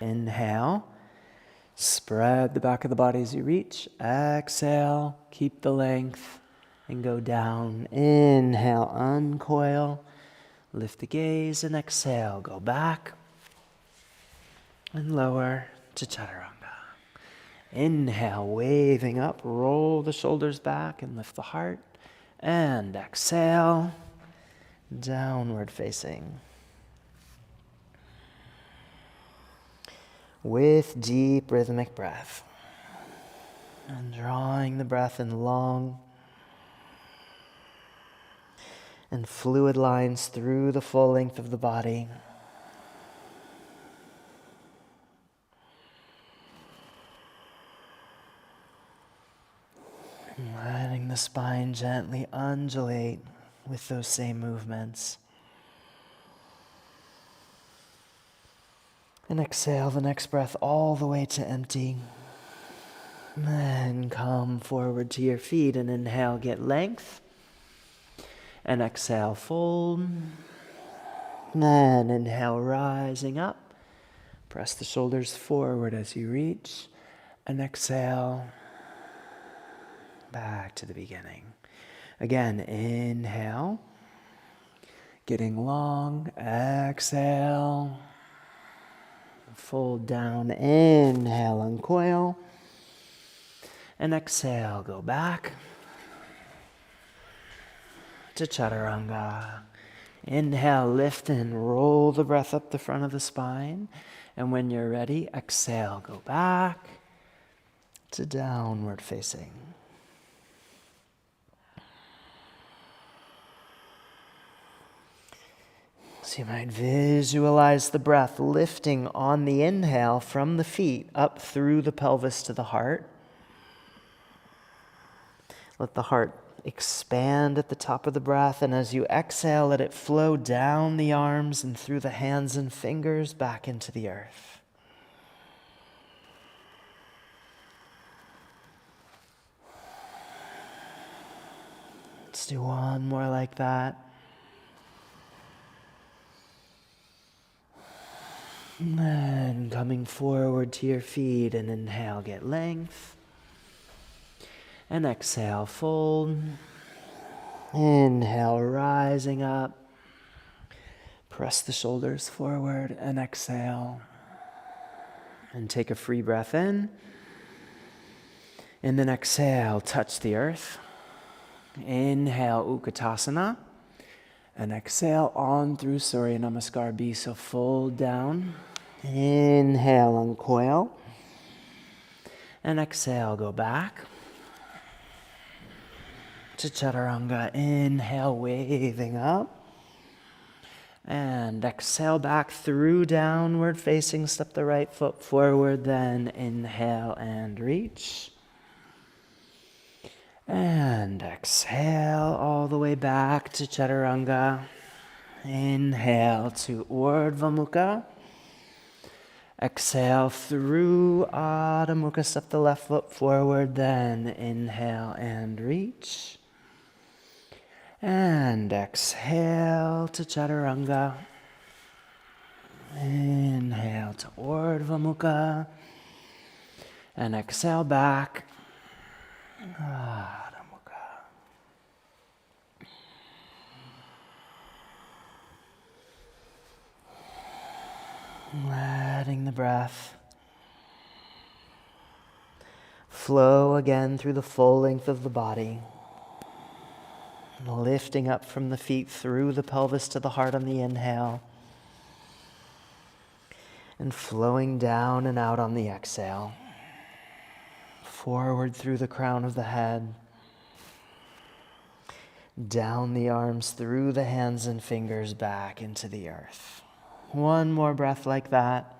Inhale. Spread the back of the body as you reach. Exhale. Keep the length and go down. Inhale. Uncoil. Lift the gaze and exhale. Go back and lower to chaturanga. Inhale, waving up, roll the shoulders back and lift the heart. And exhale, downward facing. With deep rhythmic breath. And drawing the breath in long and fluid lines through the full length of the body. Letting the spine gently undulate with those same movements. And exhale the next breath all the way to empty. Then come forward to your feet and inhale, get length. And exhale, fold. Then inhale, rising up. Press the shoulders forward as you reach. And exhale. Back to the beginning. Again, inhale, getting long, exhale, fold down, inhale, uncoil, and exhale, go back to chaturanga. Inhale, lift and roll the breath up the front of the spine, and when you're ready, exhale, go back to downward facing. So you might visualize the breath lifting on the inhale from the feet up through the pelvis to the heart. Let the heart expand at the top of the breath, and as you exhale, let it flow down the arms and through the hands and fingers back into the earth. Let's do one more like that. And then coming forward to your feet and inhale, get length. And exhale, fold. Inhale, rising up. Press the shoulders forward and exhale. And take a free breath in. And then exhale, touch the earth. Inhale, Utkatasana. And exhale on through Surya Namaskar B. So fold down. Inhale, uncoil. And exhale, go back to chaturanga. Inhale, waving up. And exhale back through downward facing. Step the right foot forward. Then inhale and reach. And exhale all the way back to chaturanga. Inhale to Urdhva Mukha. Exhale through Adho Mukha. Step the left foot forward. Then inhale and reach. And exhale to chaturanga. Inhale to Urdhva Mukha. And exhale back. Adho Mukha. Letting the breath flow again through the full length of the body. Lifting up from the feet through the pelvis to the heart on the inhale. And flowing down and out on the exhale. Forward through the crown of the head. Down the arms, through the hands and fingers, back into the earth. One more breath like that.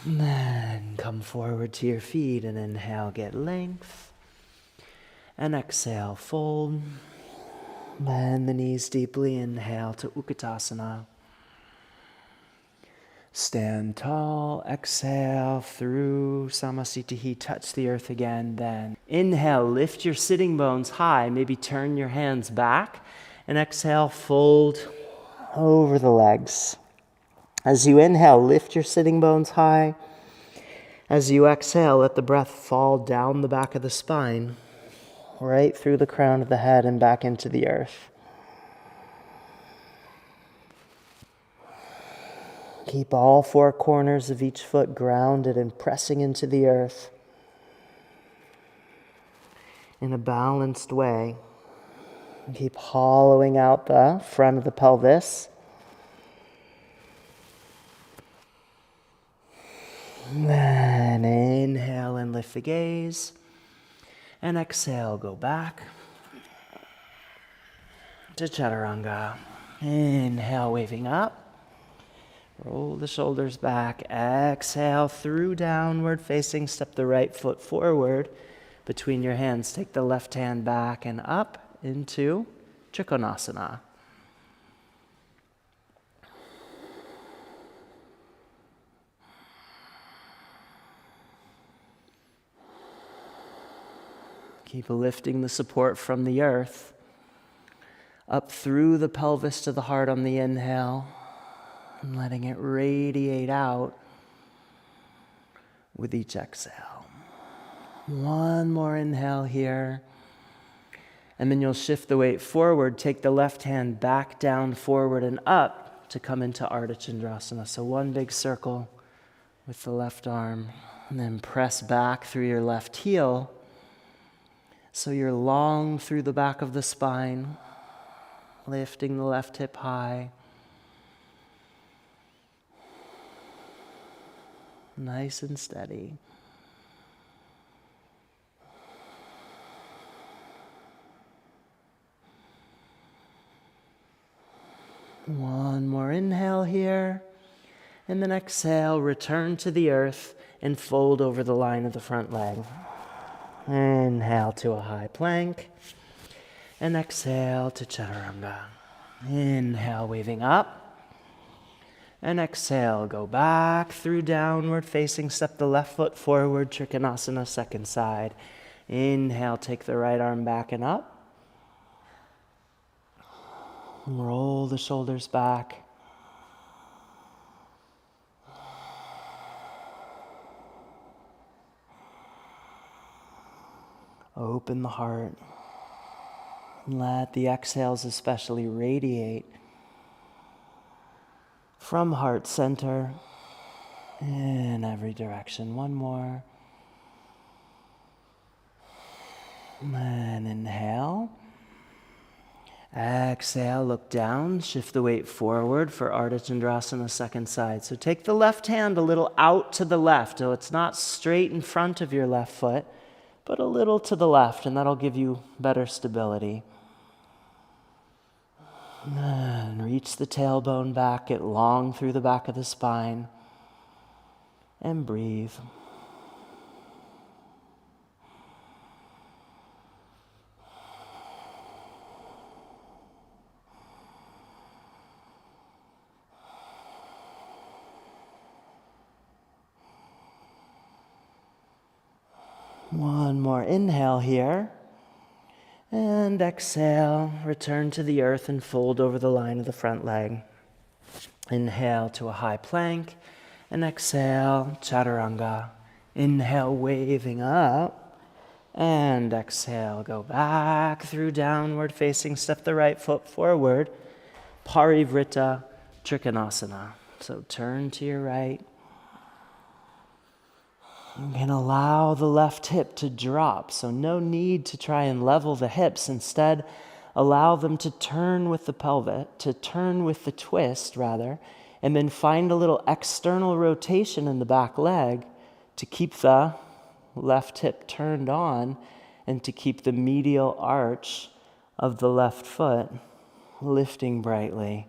And then come forward to your feet and inhale, get length. And exhale, fold. Bend the knees deeply. Inhale to Utkatasana. Stand tall, exhale through Samasthiti, touch the earth again, then inhale, lift your sitting bones high, maybe turn your hands back, and exhale, fold over the legs. As you inhale, lift your sitting bones high. As you exhale, let the breath fall down the back of the spine, right through the crown of the head and back into the earth. Keep all four corners of each foot grounded and pressing into the earth in a balanced way. Keep hollowing out the front of the pelvis. Then inhale and lift the gaze. And exhale, go back to Chaturanga. Inhale, waving up. Roll the shoulders back. Exhale through downward facing. Step the right foot forward between your hands. Take the left hand back and up into Trikonasana. Keep lifting the support from the earth up through the pelvis to the heart on the inhale and letting it radiate out with each exhale. One more inhale here, and then you'll shift the weight forward. Take the left hand back down, forward, and up to come into Ardha Chandrasana. So one big circle with the left arm, and then press back through your left heel. So you're long through the back of the spine, lifting the left hip high. Nice and steady. One more inhale here, and then exhale, return to the earth and fold over the line of the front leg. Inhale to a high plank, and exhale to Chaturanga. Inhale, waving up, and exhale, go back through downward facing, step the left foot forward, Trikonasana, second side. Inhale, take the right arm back and up. Roll the shoulders back. Open the heart. Let the exhales especially radiate from heart center in every direction. One more. And inhale. Exhale, look down, shift the weight forward for Ardha Chandrasana, second side. So take the left hand a little out to the left. So it's not straight in front of your left foot, but a little to the left, and that'll give you better stability. And reach the tailbone back, get long through the back of the spine, and breathe. One more inhale here. And exhale, return to the earth and fold over the line of the front leg. Inhale to a high plank. And exhale, Chaturanga. Inhale, waving up. And exhale, go back through downward facing. Step the right foot forward. Parivrtta Trikonasana. So turn to your right. You can allow the left hip to drop, so no need to try and level the hips. Instead, allow them to turn with the pelvis, to turn with the twist, rather, and then find a little external rotation in the back leg to keep the left hip turned on and to keep the medial arch of the left foot lifting brightly.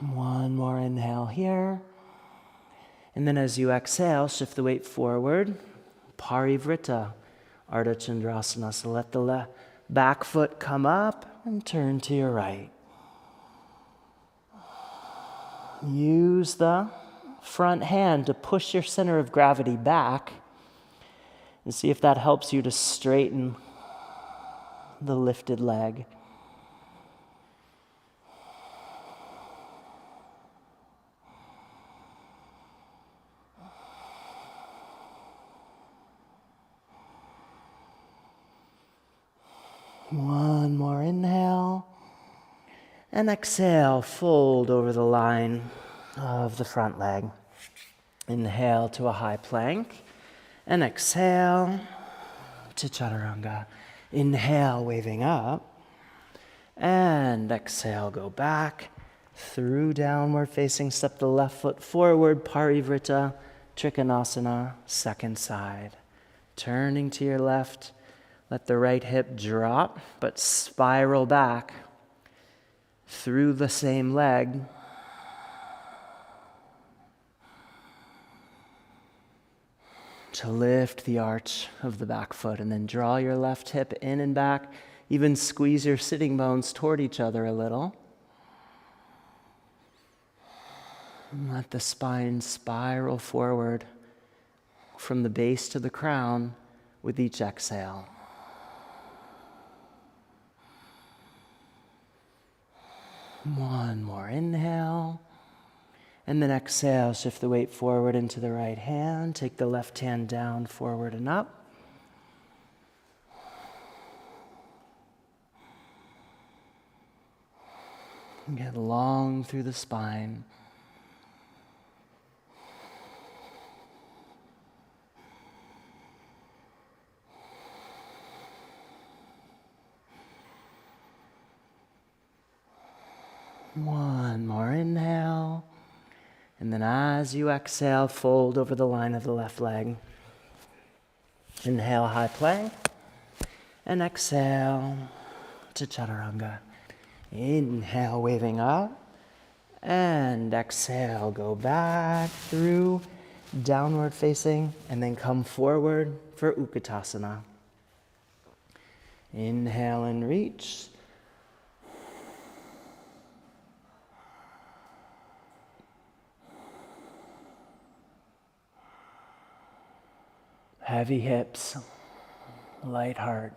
One more inhale here. And then as you exhale, shift the weight forward. Parivrtta, Ardha Chandrasana. So let the back foot come up and turn to your right. Use the front hand to push your center of gravity back And see if that helps you to straighten the lifted leg. One more inhale. And exhale, fold over the line of the front leg. Inhale to a high plank. And exhale to chaturanga. Inhale, waving up. And exhale, go back through downward facing. Step the left foot forward, parivrtta, trikonasana, second side. Turning to your left, let the right hip drop, but spiral back through the same leg. To lift the arch of the back foot, and then draw your left hip in and back. Even squeeze your sitting bones toward each other a little. And let the spine spiral forward from the base to the crown with each exhale. One more inhale. And then exhale, shift the weight forward into the right hand. Take the left hand down, forward and up. And get long through the spine. One more inhale. And then as you exhale, fold over the line of the left leg. Inhale, high plank. And exhale to chaturanga. Inhale, waving up. And exhale, go back through downward facing. And then come forward for Utkatasana. Inhale and reach. Heavy hips, light heart.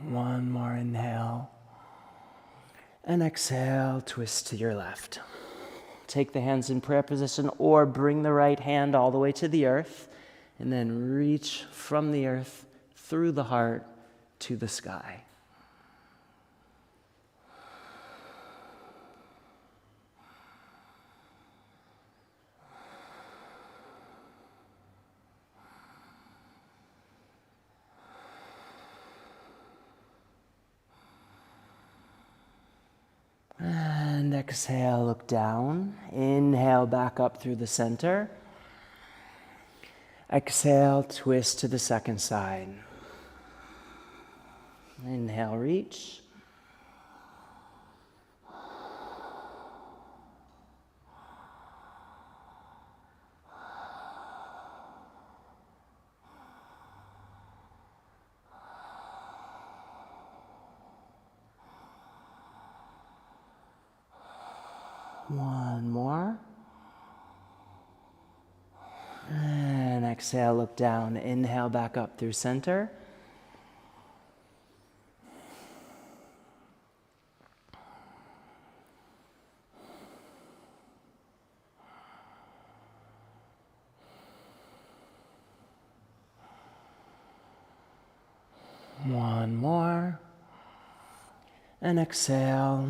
One more inhale. And exhale, twist to your left. Take the hands in prayer position or bring the right hand all the way to the earth and then reach from the earth through the heart to the sky. And exhale, look down. Inhale, back up through the center. Exhale, twist to the second side. Inhale, reach. One more. And exhale, look down. Inhale, back up through center. One more. And exhale.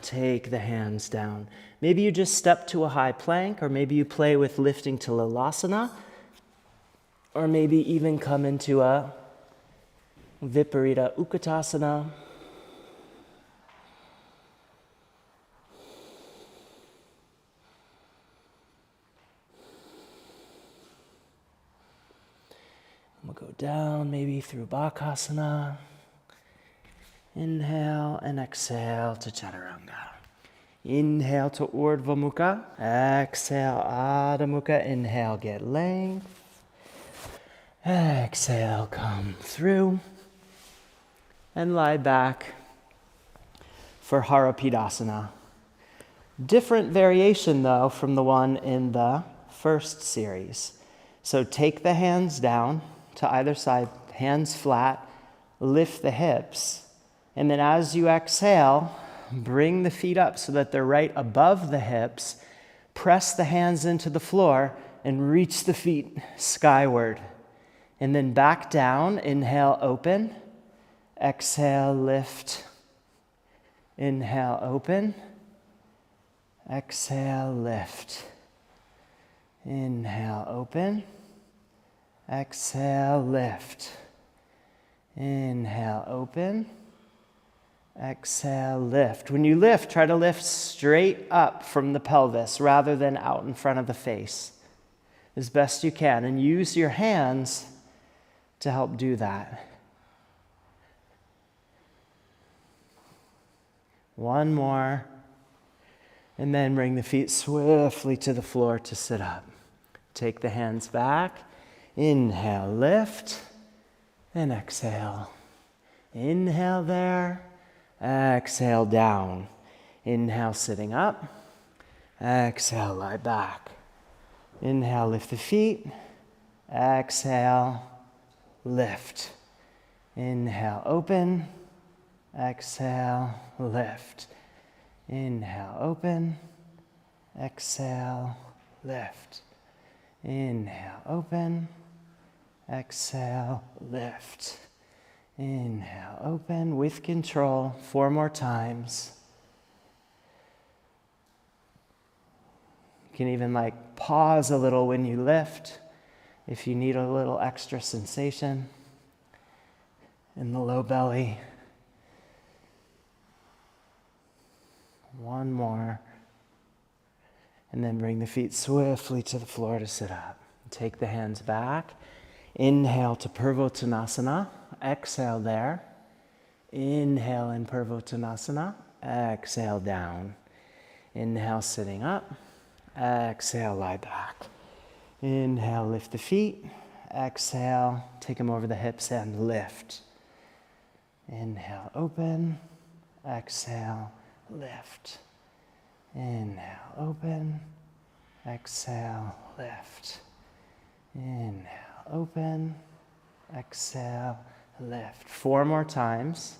Take the hands down. Maybe you just step to a high plank, or maybe you play with lifting to Lalasana, or maybe even come into a Viparita Utkatasana. We'll go down maybe through Bakasana. Inhale and exhale to Chaturanga. Inhale to Urdhva Mukha. Exhale, Adho Mukha. Inhale, get length. Exhale, come through. And lie back for Harapidasana. Different variation, though, from the one in the first series. So take the hands down to either side, hands flat, lift the hips, and then as you exhale, bring the feet up so that they're right above the hips. Press the hands into the floor and reach the feet skyward. And then back down, inhale, open. Exhale, lift. Inhale, open. Exhale, lift. Inhale, open. Exhale, lift. Inhale, open. Exhale, lift. When you lift, try to lift straight up from the pelvis rather than out in front of the face as best you can. And use your hands to help do that. One more. And then bring the feet swiftly to the floor to sit up. Take the hands back. Inhale, lift. And exhale. Inhale there. Exhale, down. Inhale, sitting up. Exhale, lie back. Inhale, lift the feet. Exhale, lift. Inhale, open. Exhale, lift. Inhale, open. Exhale, lift. Inhale, open. Exhale, lift. Inhale, open with control. 4 more times. You can even pause a little when you lift if you need a little extra sensation in the low belly. 1 more. And then bring the feet swiftly to the floor to sit up. Take the hands back. Inhale to Purvottanasana. Exhale there. Inhale in Purvottanasana. Exhale down. Inhale sitting up. Exhale, lie back. Inhale, lift the feet. Exhale, take them over the hips and lift. Inhale, open. Exhale, lift. Inhale, open. Exhale, lift. Inhale, open. Exhale, lift. 4 more times.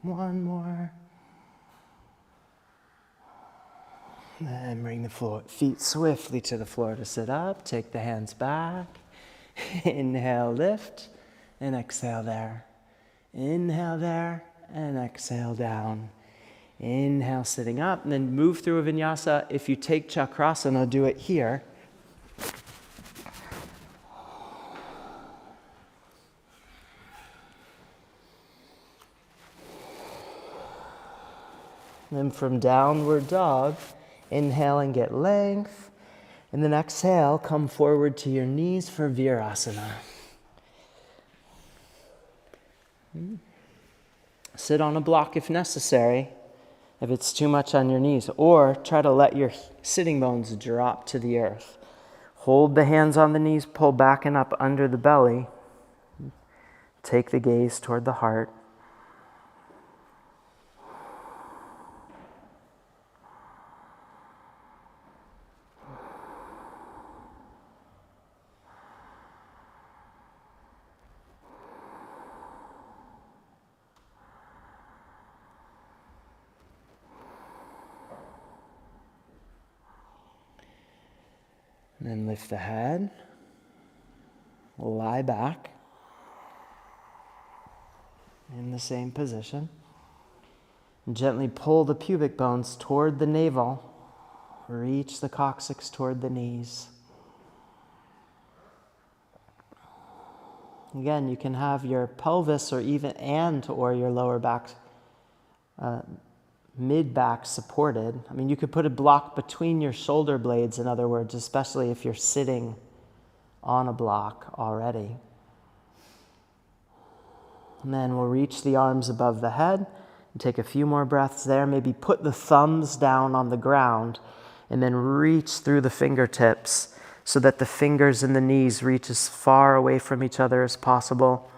One more. Then bring the feet swiftly to the floor to sit up. Take the hands back. Inhale, lift, and exhale there. Inhale there, and exhale down. Inhale, sitting up, and then move through a vinyasa. If you take chakrasana, do it here. Then from downward dog, inhale and get length. And then exhale, come forward to your knees for virasana. Sit on a block if necessary, if it's too much on your knees. Or try to let your sitting bones drop to the earth. Hold the hands on the knees, pull back and up under the belly. Take the gaze toward the heart. And then lift the head, lie back in the same position. And gently pull the pubic bones toward the navel. Reach the coccyx toward the knees. Again, you can have your pelvis or your lower back, mid-back supported. I mean, you could put a block between your shoulder blades, in other words, especially if you're sitting on a block already. And then we'll reach the arms above the head, Take a few more breaths there. Maybe put the thumbs down on the ground and then reach through the fingertips so that the fingers and the knees reach as far away from each other as possible.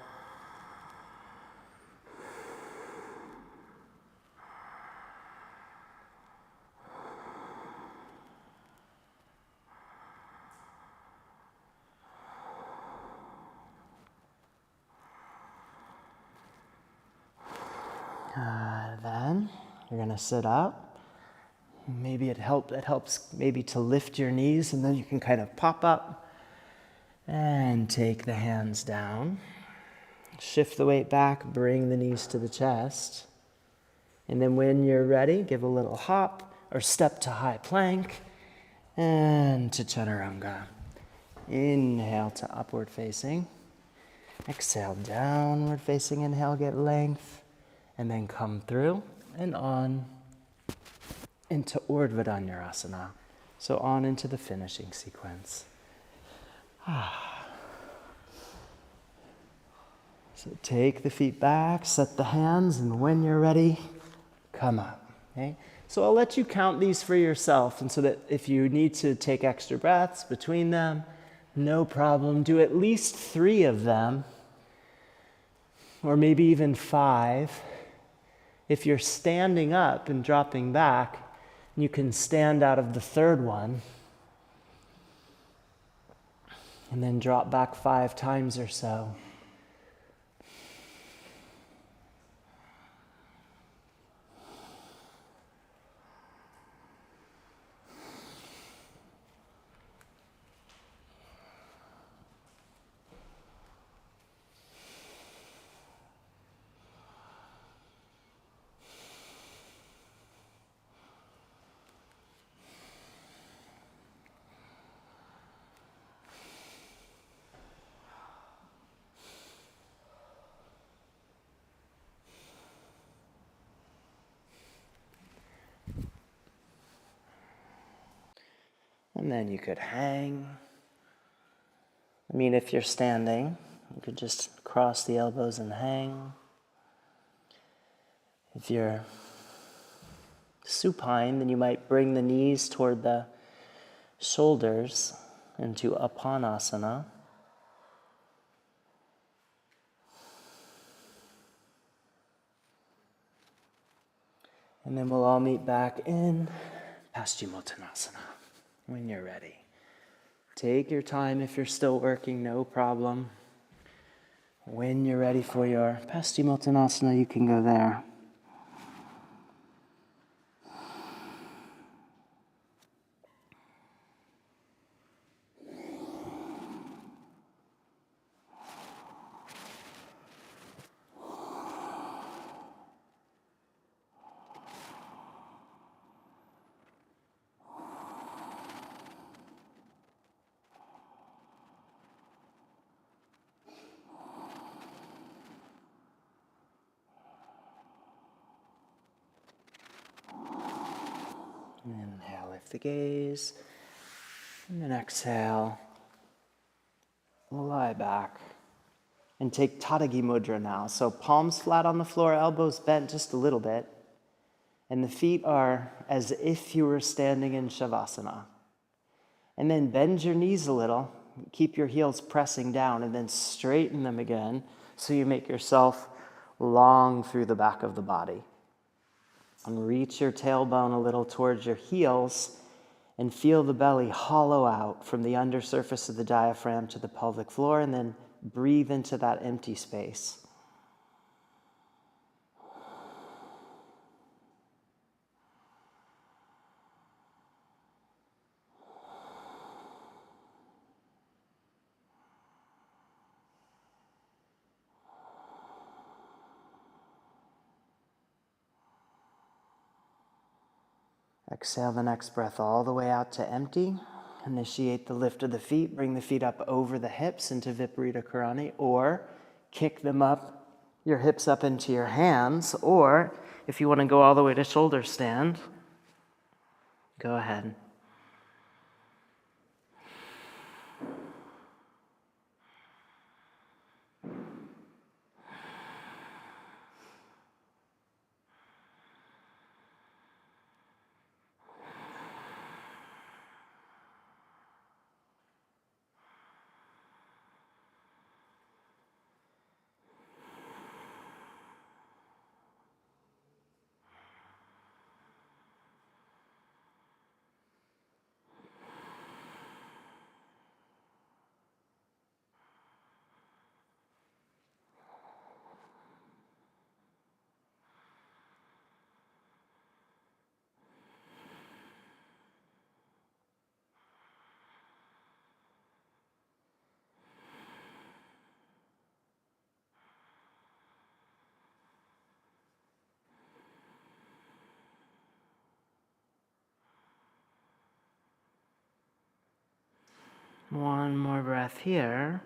Then you're going to sit up. Maybe it helps maybe to lift your knees, and then you can kind of pop up and take the hands down. Shift the weight back, bring the knees to the chest. And then when you're ready, give a little hop or step to high plank and to chaturanga. Inhale to upward facing. Exhale, downward facing. Inhale, get length. And then come through and on into Urdhva Dhanurasana. So on into the finishing sequence. So take the feet back, set the hands, and when you're ready, come up. Okay? So I'll let you count these for yourself, and so that if you need to take extra breaths between them, no problem. Do at least 3 of them, or maybe even 5. If you're standing up and dropping back, you can stand out of the 3rd one and then drop back 5 times or so. And then you could hang. If you're standing, you could just cross the elbows and hang. If you're supine, then you might bring the knees toward the shoulders into Apanasana. And then we'll all meet back in Paschimottanasana when you're ready. Take your time if you're still working, no problem. When you're ready for your Paschimottanasana, you can go there. Inhale, lift the gaze, and then exhale, lie back, and take Tadagi Mudra now. So palms flat on the floor, elbows bent just a little bit, and the feet are as if you were standing in Shavasana. And then bend your knees a little, keep your heels pressing down, and then straighten them again so you make yourself long through the back of the body. And reach your tailbone a little towards your heels and feel the belly hollow out from the undersurface of the diaphragm to the pelvic floor, and then breathe into that empty space. Exhale the next breath all the way out to empty. Initiate the lift of the feet. Bring the feet up over the hips into Viparita Karani, or kick them up, your hips up into your hands, or if you want to go all the way to shoulder stand, go ahead. One more breath here.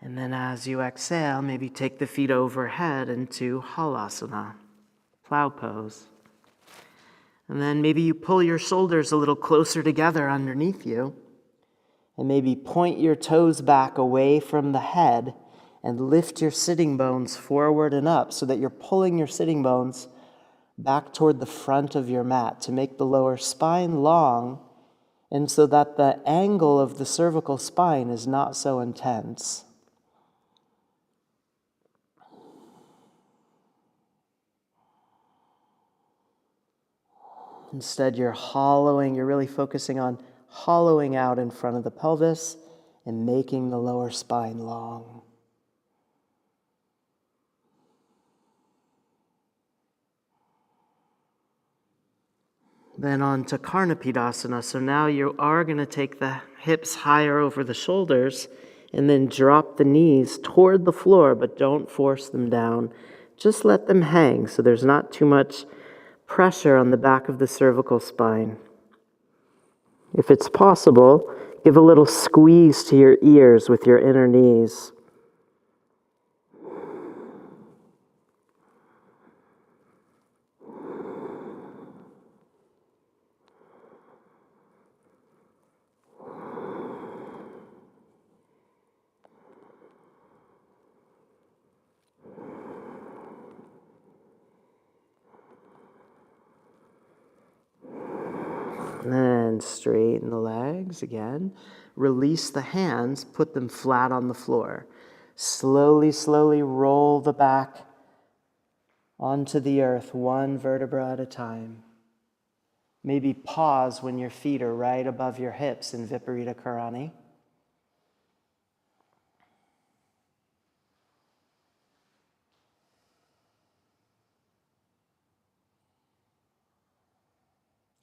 And then as you exhale, maybe take the feet overhead into halasana, plow pose. And then maybe you pull your shoulders a little closer together underneath you. And maybe point your toes back away from the head and lift your sitting bones forward and up so that you're pulling your sitting bones back toward the front of your mat to make the lower spine long and so that the angle of the cervical spine is not so intense. Instead, you're really focusing on hollowing out in front of the pelvis and making the lower spine long. Then on to Karnapidasana. So now you are going to take the hips higher over the shoulders and then drop the knees toward the floor, but don't force them down. Just let them hang so there's not too much pressure on the back of the cervical spine. If it's possible, give a little squeeze to your ears with your inner knees. And straighten the legs again. Release the hands, put them flat on the floor. Slowly, slowly roll the back onto the earth, one vertebra at a time. Maybe pause when your feet are right above your hips in Viparita Karani.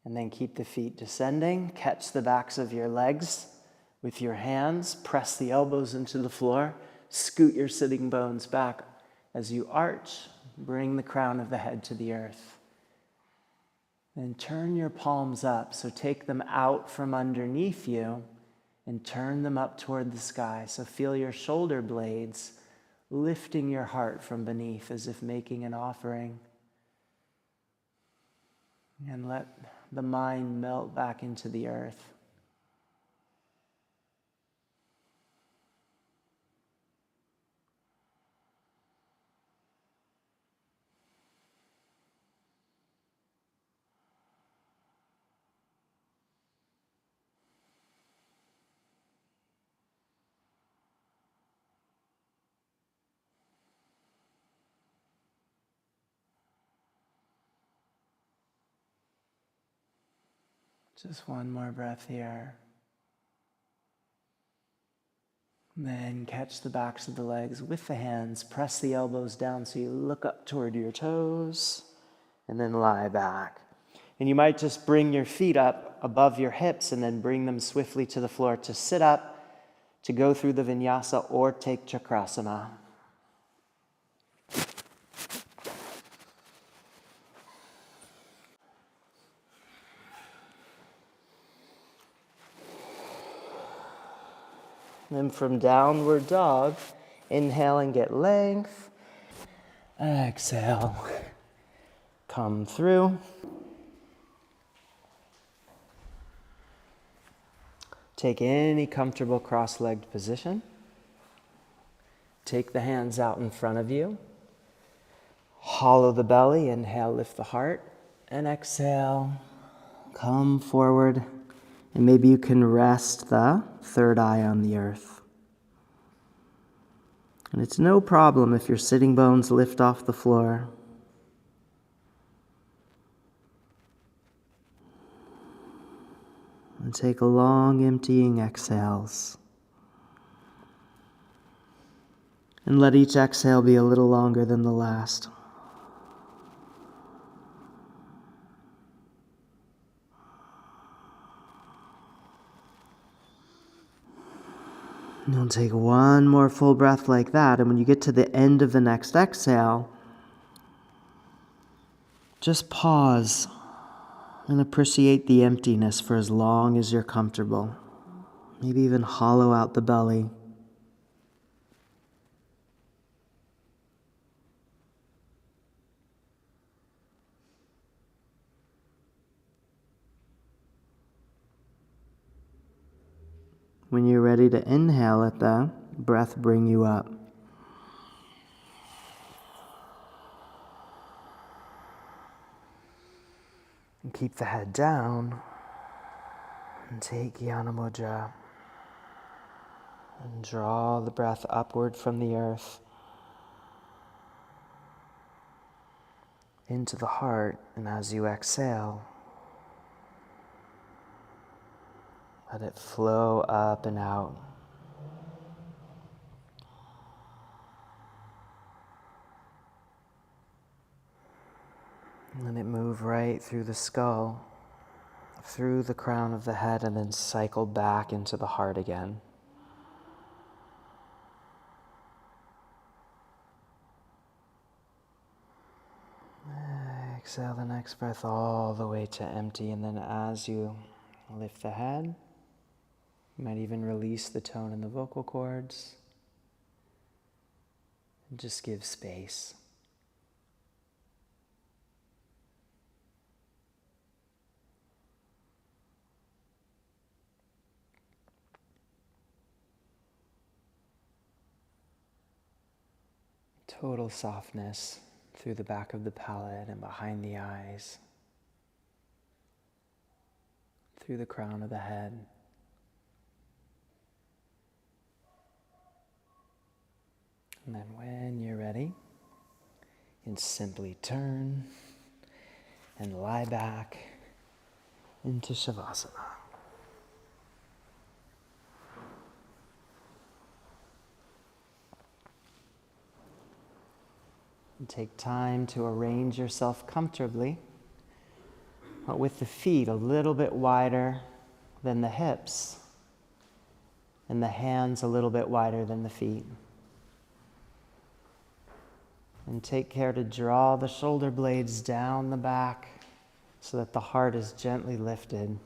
And then keep the feet descending. Catch the backs of your legs with your hands. Press the elbows into the floor. Scoot your sitting bones back as you arch. Bring the crown of the head to the earth. And turn your palms up. So take them out from underneath you and turn them up toward the sky. So feel your shoulder blades lifting your heart from beneath as if making an offering. And let the mind melt back into the earth. Just one more breath here. Then catch the backs of the legs with the hands. Press the elbows down so you look up toward your toes. And then lie back. And you might just bring your feet up above your hips and then bring them swiftly to the floor to sit up, to go through the vinyasa or take chakrasana. Then from downward dog, inhale and get length. Exhale. Come through. Take any comfortable cross-legged position. Take the hands out in front of you. Hollow the belly. Inhale, lift the heart. And exhale. Come forward. And maybe you can rest the third eye on the earth. And it's no problem if your sitting bones lift off the floor. And take a long emptying exhales. And let each exhale be a little longer than the last. And you'll take one more full breath like that, and when you get to the end of the next exhale, just pause and appreciate the emptiness for as long as you're comfortable. Maybe even hollow out the belly. When you're ready to inhale, let the breath bring you up. And keep the head down. And take Jnana Mudra. And draw the breath upward from the earth into the heart. And as you exhale, let it flow up and out. And let it move right through the skull, through the crown of the head, and then cycle back into the heart again. Exhale the next breath all the way to empty, and then as you lift the head, you might even release the tone in the vocal cords. And just give space. Total softness through the back of the palate and behind the eyes, through the crown of the head. And then when you're ready, you can simply turn and lie back into Shavasana. And take time to arrange yourself comfortably, but with the feet a little bit wider than the hips and the hands a little bit wider than the feet. And take care to draw the shoulder blades down the back so that the heart is gently lifted.